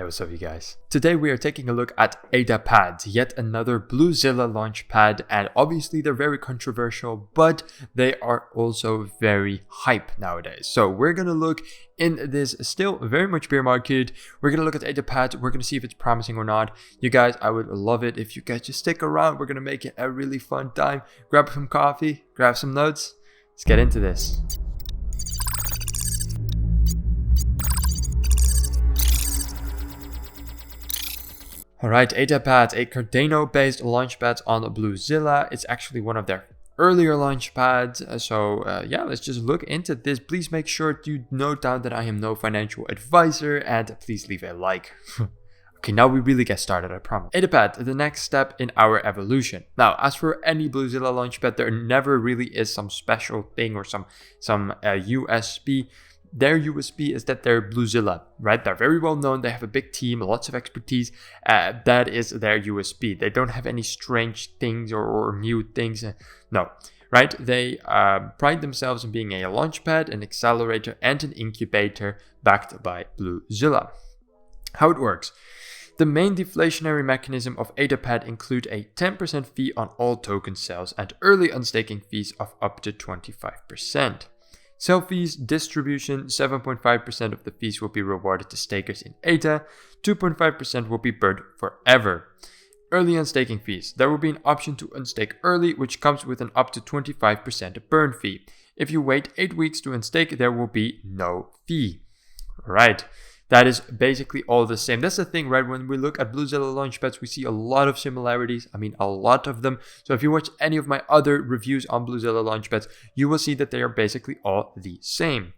Hey, what's up you guys? Today we are taking a look at Adapad, yet another BlueZilla launchpad, and obviously they're very controversial, but they are also very hype nowadays. So we're gonna look in this still very much bear market. We're gonna look at Adapad, we're gonna see if it's promising or not. You guys, I would love it if you guys just stick around. We're gonna make it a really fun time. Grab some coffee, grab some notes. Let's get into this. Alright, Adapad, a Cardano-based launchpad on BlueZilla. It's actually one of their earlier launchpads. So yeah, let's just look into this. Please make sure to note down that I am no financial advisor and please leave a like. Okay, now we really get started, I promise. Adapad, the next step in our evolution. Now, as for any BlueZilla launchpad, there never really is some special thing or some USP. Their USP is that they're BlueZilla, right? They're very well known. They have a big team, lots of expertise. That is their USP. They don't have any strange things or new things. No, right? They pride themselves on being a launchpad, an accelerator, and an incubator backed by BlueZilla. How it works. The main deflationary mechanism of Adapad include a 10% fee on all token sales and early unstaking fees of up to 25%. Sell fees, distribution, 7.5% of the fees will be rewarded to stakers in ADA, 2.5% will be burned forever. Early unstaking fees. There will be an option to unstake early, which comes with an up to 25% burn fee. If you wait 8 weeks to unstake, there will be no fee. Right. That is basically all the same. That's the thing, right? When we look at BlueZilla launchpads, we see a lot of similarities. I mean, a lot of them. So if you watch any of my other reviews on BlueZilla launchpads, you will see that they are basically all the same.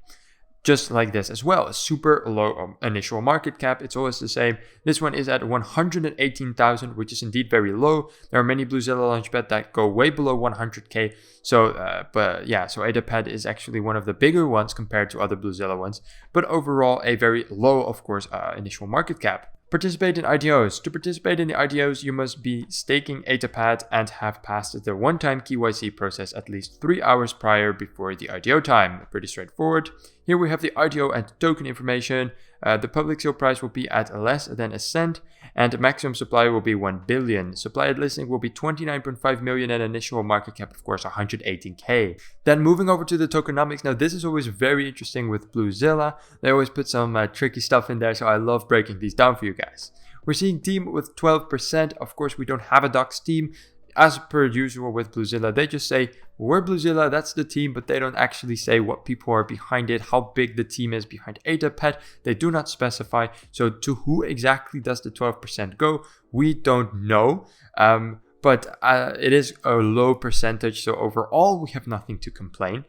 Just like this as well, a super low initial market cap. It's always the same. This one is at 118,000, which is indeed very low. There are many BlueZilla launchpads that go way below 100k. So, but yeah, so Adapad is actually one of the bigger ones compared to other BlueZilla ones. But overall, a very low, of course, initial market cap. Participate in IDOs. To participate in the IDOs, you must be staking Adapad and have passed the one-time KYC process at least 3 hours prior before the IDO time. Pretty straightforward. Here we have the IDO and token information. The public sale price will be at less than a cent and the maximum supply will be 1 billion. Supply at listing will be 29.5 million and initial market cap, of course, 118k. Then moving over to the tokenomics. Now this is always very interesting with BlueZilla. They always put some tricky stuff in there, so I love breaking these down for you guys. We're seeing team with 12%. Of course, we don't have a docs team. As per usual with BlueZilla, they just say, we're BlueZilla, that's the team, but they don't actually say what people are behind it, how big the team is behind Adapad. They do not specify. So to who exactly does the 12% go? We don't know. But it is a low percentage. So overall, we have nothing to complain.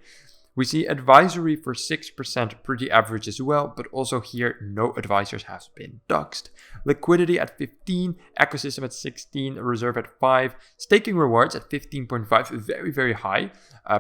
We see advisory for 6%, pretty average as well, but also here no advisors have been doxed. Liquidity at 15, ecosystem at 16, reserve at 5, staking rewards at 15.5, very, very high.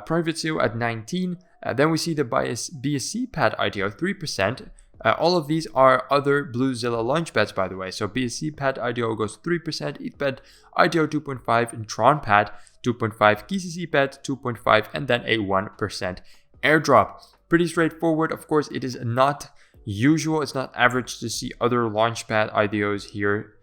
Private sale at 19. Then we see the BSCpad IDO 3%. All of these are other BlueZilla launchpads, by the way. So BSCpad IDO goes 3%, ETHPad IDO 2.5, and Tronpad 2.5, KCCPad 2.5, and then a 1% airdrop. Pretty straightforward. Of course, it is not usual. It's not average to see other launchpad IDOs here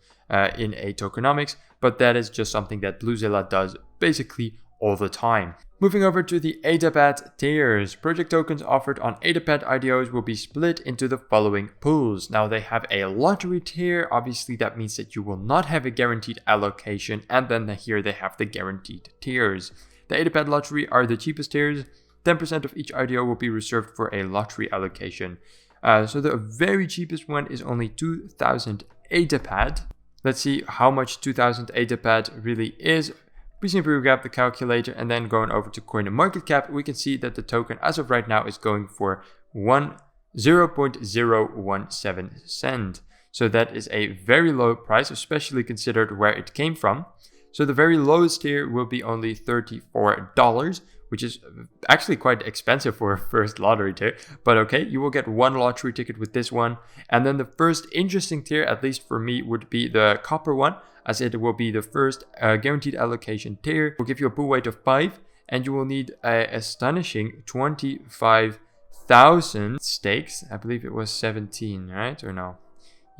in a tokenomics, but that is just something that BlueZilla does basically all the time. Moving over to the Adapad tiers. Project tokens offered on Adapad IDOs will be split into the following pools. Now they have a lottery tier. Obviously that means that you will not have a guaranteed allocation. And then here they have the guaranteed tiers. The Adapad lottery are the cheapest tiers. 10% of each IDO will be reserved for a lottery allocation. So the very cheapest one is only 2,000 Adapad. Let's see how much 2,000 Adapad really is. We simply grab the calculator and then going over to CoinMarketCap, we can see that the token as of right now is going for 0.017 cent. So that is a very low price, especially considered where it came from. So the very lowest tier will be only $34, which is actually quite expensive for a first lottery tier. But okay, you will get one lottery ticket with this one. And then the first interesting tier, at least for me, would be the copper one, as it will be the first guaranteed allocation tier. It will give you a pool weight of 5, and you will need an astonishing 25,000 stakes. I believe it was 17, right? Or no?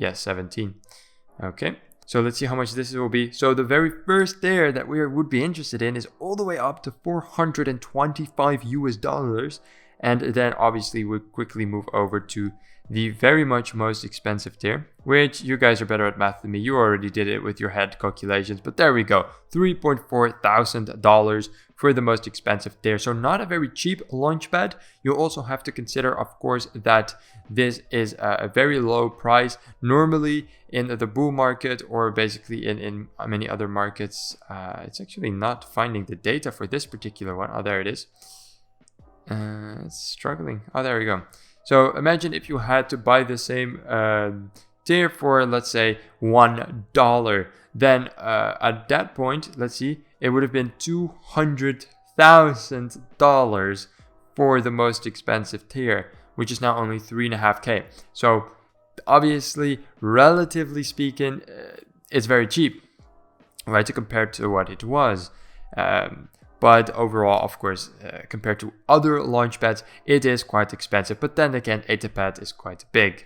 Yes, 17. Okay. So let's see how much this will be. So the very first tier that we would be interested in is all the way up to 425 US dollars. And then obviously we'll quickly move over to the very much most expensive tier, which you guys are better at math than me. You already did it with your head calculations, but there we go. $3.4 thousand for the most expensive tier. So not a very cheap Launchpad. You also have to consider, of course, that this is a very low price. Normally in the bull market, or basically in many other markets, it's actually not finding the data for this particular one. Oh, there it is. It's struggling. Oh, there we go. So imagine if you had to buy the same tier for, let's say, $1. Then at that point, let's see, it would have been $200,000 for the most expensive tier, which is now only 3.5K. So obviously, relatively speaking, it's very cheap, right, to compare to what it was. But overall, of course, compared to other launchpads, it is quite expensive. But then again, ETHPad is quite big.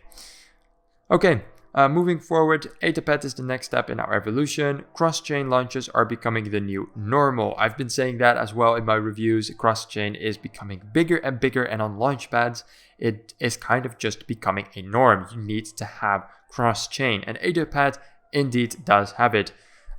Okay, moving forward, ETHPad is the next step in our evolution. Cross-chain launches are becoming the new normal. I've been saying that as well in my reviews. Cross-chain is becoming bigger, and on launchpads, it is kind of just becoming a norm. You need to have cross-chain, and ETHPad indeed does have it.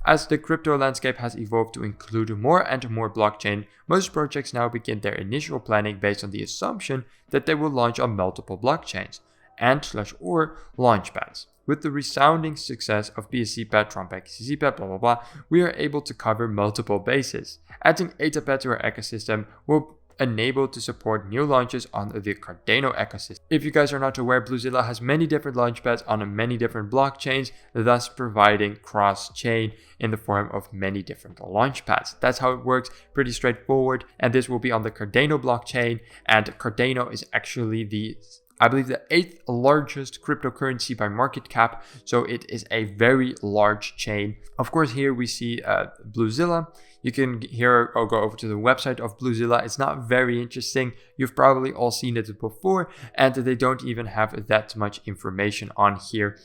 As the crypto landscape has evolved to include more and more blockchain, most projects now begin their initial planning based on the assumption that they will launch on multiple blockchains and/or launchpads. With the resounding success of BSCpad, Tronpad, KCCPad, blah blah blah, we are able to cover multiple bases. Adding ETHPad to our ecosystem will enable to support new launches on the Cardano ecosystem. If you guys are not aware, BlueZilla has many different launchpads on many different blockchains, thus providing cross-chain in the form of many different launchpads. That's how it works, pretty straightforward, and this will be on the Cardano blockchain, and Cardano is actually I believe the 8th largest cryptocurrency by market cap, so it is a very large chain. Of course, here we see BlueZilla. You can here I'll go over to the website of BlueZilla. It's not very interesting. You've probably all seen it before, and they don't even have that much information on here.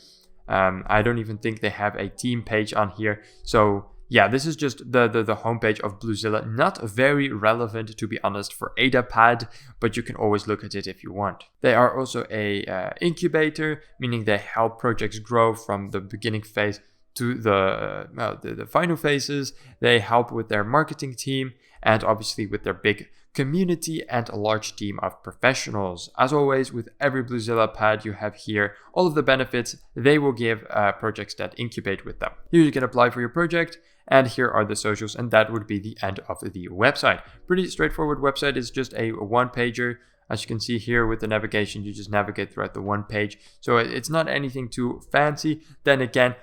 I don't even think they have a team page on here. So yeah, this is just the homepage of BlueZilla. Not very relevant, to be honest, for Adapad, but you can always look at it if you want. They are also a incubator, meaning they help projects grow from the beginning phase to the final phases. They help with their marketing team and obviously with their big community and a large team of professionals. As always, with every BlueZilla pad, you have here all of the benefits they will give projects that incubate with them. Here you can apply for your project, and here are the socials, and that would be the end of the website. Pretty straightforward website. It's just a one-pager. As you can see here with the navigation, you just navigate throughout the one page. So it's not anything too fancy. Then again,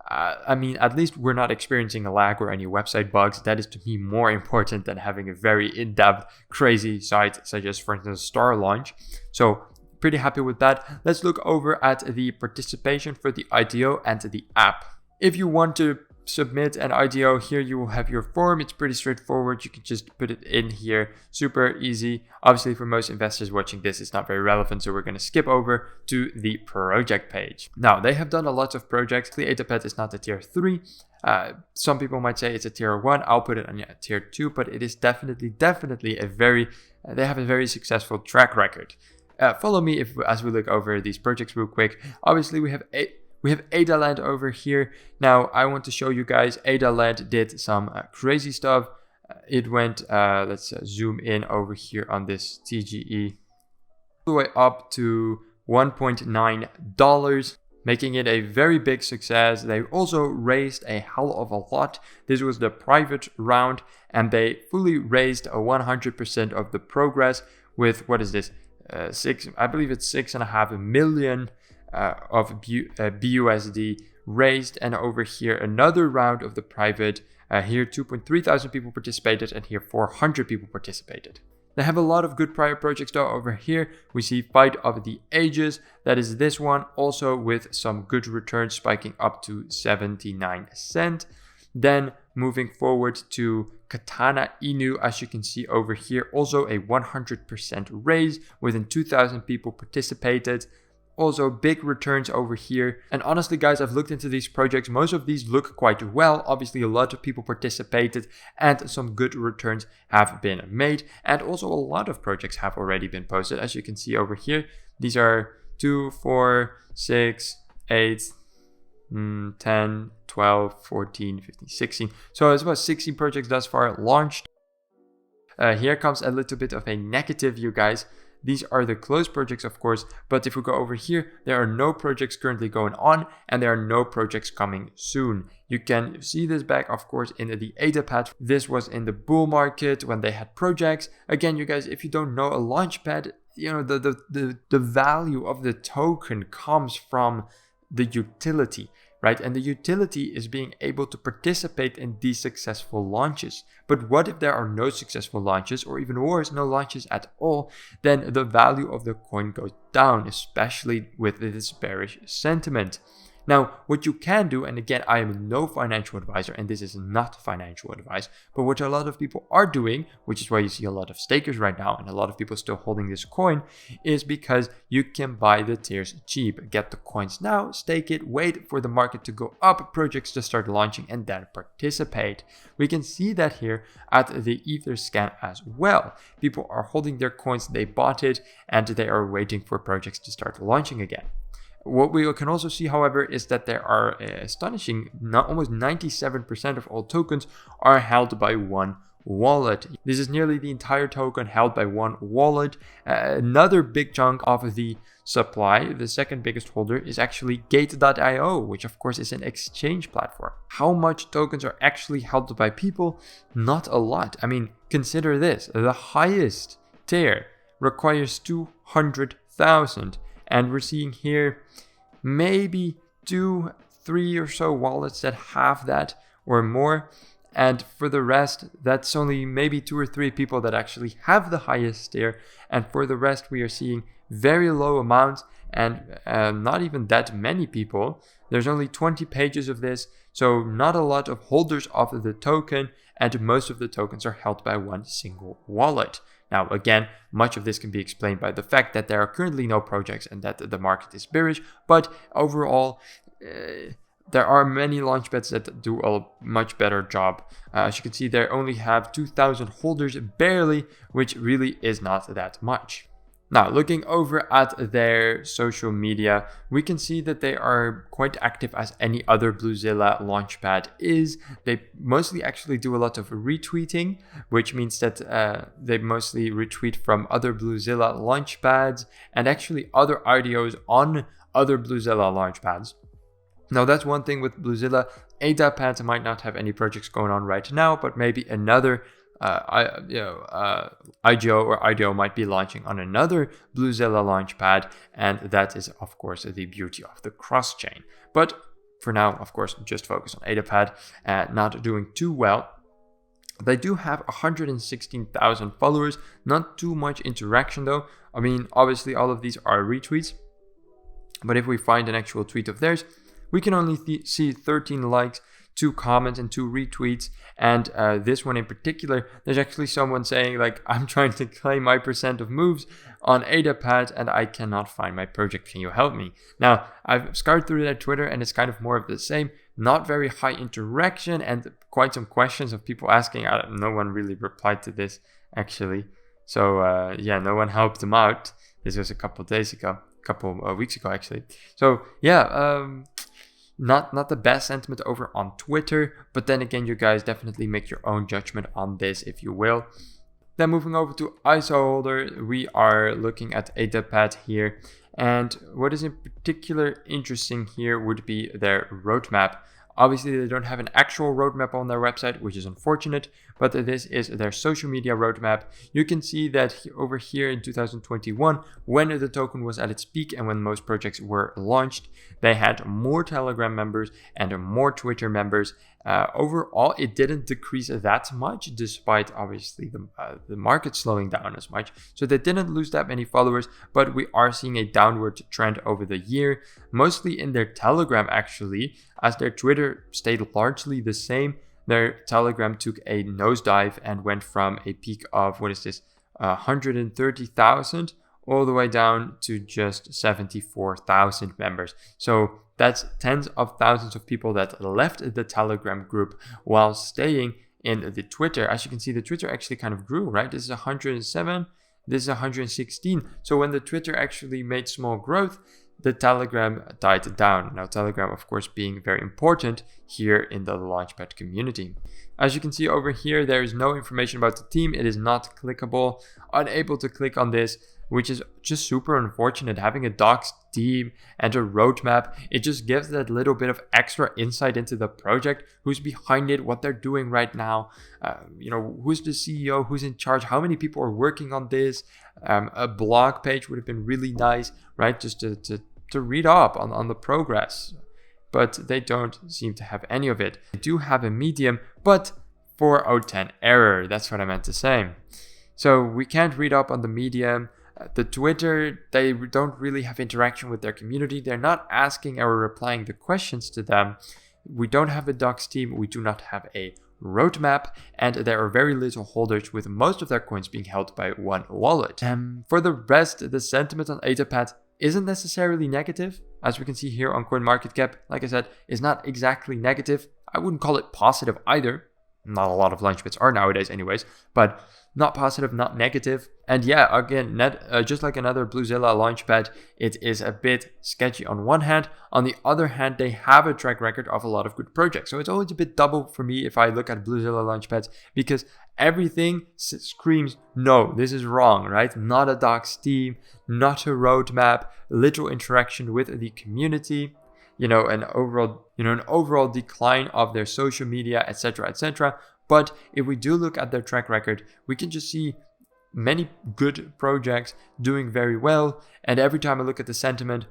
I mean, at least we're not experiencing a lag or any website bugs. That is to me more important than having a very in-depth, crazy site such as, for instance, Star Launch. So pretty happy with that. Let's look over at the participation for the IDO and the app. If you want to submit an IDO, here you will have your form. It's pretty straightforward. You can just put it in here, super easy. Obviously, for most investors watching this, it's not very relevant, so we're going to skip over to the project page. Now, they have done a lot of projects. The ETHPad is not a tier 3. Some people might say it's a tier 1. I'll put it on a tier 2, but it is definitely a very, they have a very successful track record. Follow me as we look over these projects real quick. Obviously, we have Adaland over here. Now, I want to show you guys, Adaland did some crazy stuff. It went, let's zoom in over here on this TGE, all the way up to $1.9, making it a very big success. They also raised a hell of a lot. This was the private round, and they fully raised 100% of the progress with, what is this, I believe it's 6.5 million of BUSD raised. And over here another round of the private, here 2.3 thousand people participated, and here 400 people participated. They have a lot of good prior projects though. Over here we see Fight of the Ages, that is this one, also with some good returns spiking up to 79 cents. Then moving forward to Katana Inu, as you can see over here, also a 100% raise, within 2,000 people participated. Also big returns over here. And honestly, guys, I've looked into these projects. Most of these look quite well. Obviously, a lot of people participated and some good returns have been made. And also a lot of projects have already been posted. As you can see over here, these are 2, 4, 6, 8, 10, 12, 14, 15, 16. So it's about 16 projects thus far launched. Here comes a little bit of a negative view, guys. These are the closed projects, of course, but if we go over here, there are no projects currently going on and there are no projects coming soon. You can see this back, of course, in the Adapad. This was in the bull market when they had projects. Again, you guys, if you don't know a Launchpad, you know, the value of the token comes from the utility, right? And the utility is being able to participate in these successful launches. But what if there are no successful launches, or even worse, no launches at all? Then the value of the coin goes down, especially with this bearish sentiment. Now, what you can do, and again, I am no financial advisor, and this is not financial advice, but what a lot of people are doing, which is why you see a lot of stakers right now, and a lot of people still holding this coin, is because you can buy the tiers cheap. Get the coins now, stake it, wait for the market to go up, projects to start launching, and then participate. We can see that here at the Ether scan as well. People are holding their coins, they bought it, and they are waiting for projects to start launching again. What we can also see, however, is that there are astonishing, almost 97% of all tokens are held by one wallet. This is nearly the entire token held by one wallet. Another big chunk of the supply, the second biggest holder, is actually Gate.io, which of course is an exchange platform. How much tokens are actually held by people? Not a lot. I mean, consider this. The highest tier requires 200,000. And we're seeing here maybe 2, 3 or so wallets that have that or more. And for the rest, that's only maybe 2 or 3 people that actually have the highest tier. And for the rest, we are seeing very low amounts and not even that many people. There's only 20 pages of this, so not a lot of holders of the token, and most of the tokens are held by one single wallet. Now, again, much of this can be explained by the fact that there are currently no projects and that the market is bearish, but overall, there are many launchpads that do a much better job. As you can see, they only have 2,000 holders barely, which really is not that much. Now, looking over at their social media, we can see that they are quite active as any other BlueZilla launchpad is. They mostly actually do a lot of retweeting, which means that they mostly retweet from other BlueZilla launchpads and actually other IDOs on other BlueZilla launchpads. Now, that's one thing with BlueZilla. Adapad might not have any projects going on right now, but maybe another IGO or IDO might be launching on another BlueZilla launchpad, and that is of course the beauty of the cross chain. But for now, of course, just focus on Adapad, not doing too well. They do have 116,000 followers, not too much interaction though. I mean, obviously all of these are retweets, but if we find an actual tweet of theirs, we can only see 13 likes, 2 comments and 2 retweets, and this one in particular, there's actually someone saying like, I'm trying to claim my percent of moves on Adapad and I cannot find my project, can you help me? Now, I've scoured through their Twitter and it's kind of more of the same, not very high interaction and quite some questions of people asking. No one really replied to this actually, so yeah, no one helped them out. This was a couple of days ago, weeks ago actually. So yeah, not the best sentiment over on Twitter, but then again, you guys definitely make your own judgment on this if you will. Then moving over to ISO holder, we are looking at Adapad here, and what is in particular interesting here would be their roadmap. Obviously, they don't have an actual roadmap on their website, which is unfortunate, but this is their social media roadmap. You can see that over here in 2021, when the token was at its peak and when most projects were launched, they had more Telegram members and more Twitter members. Overall, it didn't decrease that much, despite obviously the market slowing down as much. So they didn't lose that many followers, but we are seeing a downward trend over the year, mostly in their Telegram actually, as their Twitter stayed largely the same. Their Telegram took a nosedive and went from a peak of, 130,000 all the way down to just 74,000 members. So that's tens of thousands of people that left the Telegram group while staying in the Twitter. As you can see, the Twitter actually kind of grew, right? This is 107, this is 116. So when the Twitter actually made small growth, the Telegram died down. Now, Telegram, of course, being very important here in the Launchpad community. As you can see over here, there is no information about the team. It is not clickable. Unable to click on this, which is just super unfortunate. Having a docs team and a roadmap, it just gives that little bit of extra insight into the project, who's behind it, what they're doing right now, who's the CEO, who's in charge, how many people are working on this. A blog page would have been really nice, right? Just to read up on the progress. But they don't seem to have any of it. They do have a Medium, but 4.0.10 error. That's what I meant to say. So we can't read up on the Medium. The Twitter, they don't really have interaction with their community. They're not asking or replying the questions to them. We don't have a docs team. We do not have a roadmap, and there are very little holders, with most of their coins being held by one wallet. For the rest, the sentiment on ETHPad isn't necessarily negative. As we can see here on CoinMarketCap, like I said, is not exactly negative. I wouldn't call it positive either. Not a lot of launchpads are nowadays anyways, but not positive, not negative. And yeah, again, just like another BlueZilla launchpad, it is a bit sketchy on one hand. On the other hand, they have a track record of a lot of good projects. So it's always a bit double for me if I look at BlueZilla launchpads, because everything screams, no, this is wrong, right? Not a docs team, not a roadmap, little interaction with the community, an overall decline of their social media, etc., etc. But if we do look at their track record, we can just see many good projects doing very well. And every time I look at the sentiment,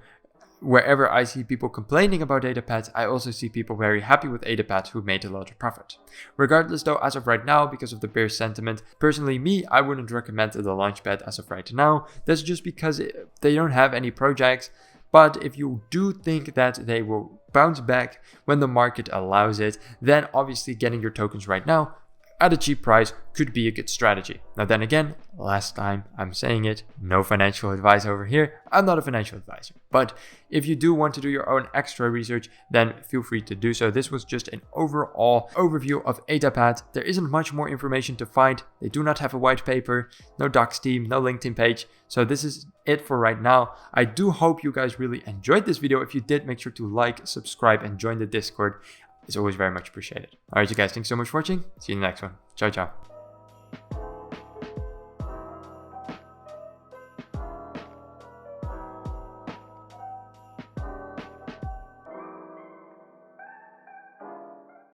wherever I see people complaining about ETHPads, I also see people very happy with ETHPads who made a lot of profit. Regardless though, as of right now, because of the bear sentiment, personally I wouldn't recommend the Launchpad as of right now. That's just because they don't have any projects. But if you do think that they will bounce back when the market allows it, then obviously getting your tokens right now at a cheap price could be a good strategy. Now then again, last time I'm saying it, no financial advice over here. I'm not a financial advisor. But if you do want to do your own extra research, then feel free to do so. This was just an overall overview of ETHPad. There isn't much more information to find. They do not have a white paper, no docs team, no LinkedIn page. So this is it for right now. I do hope you guys really enjoyed this video. If you did, make sure to like, subscribe, and join the Discord. It's always very much appreciated. Alright, you guys, thanks so much for watching. See you in the next one. Ciao, ciao.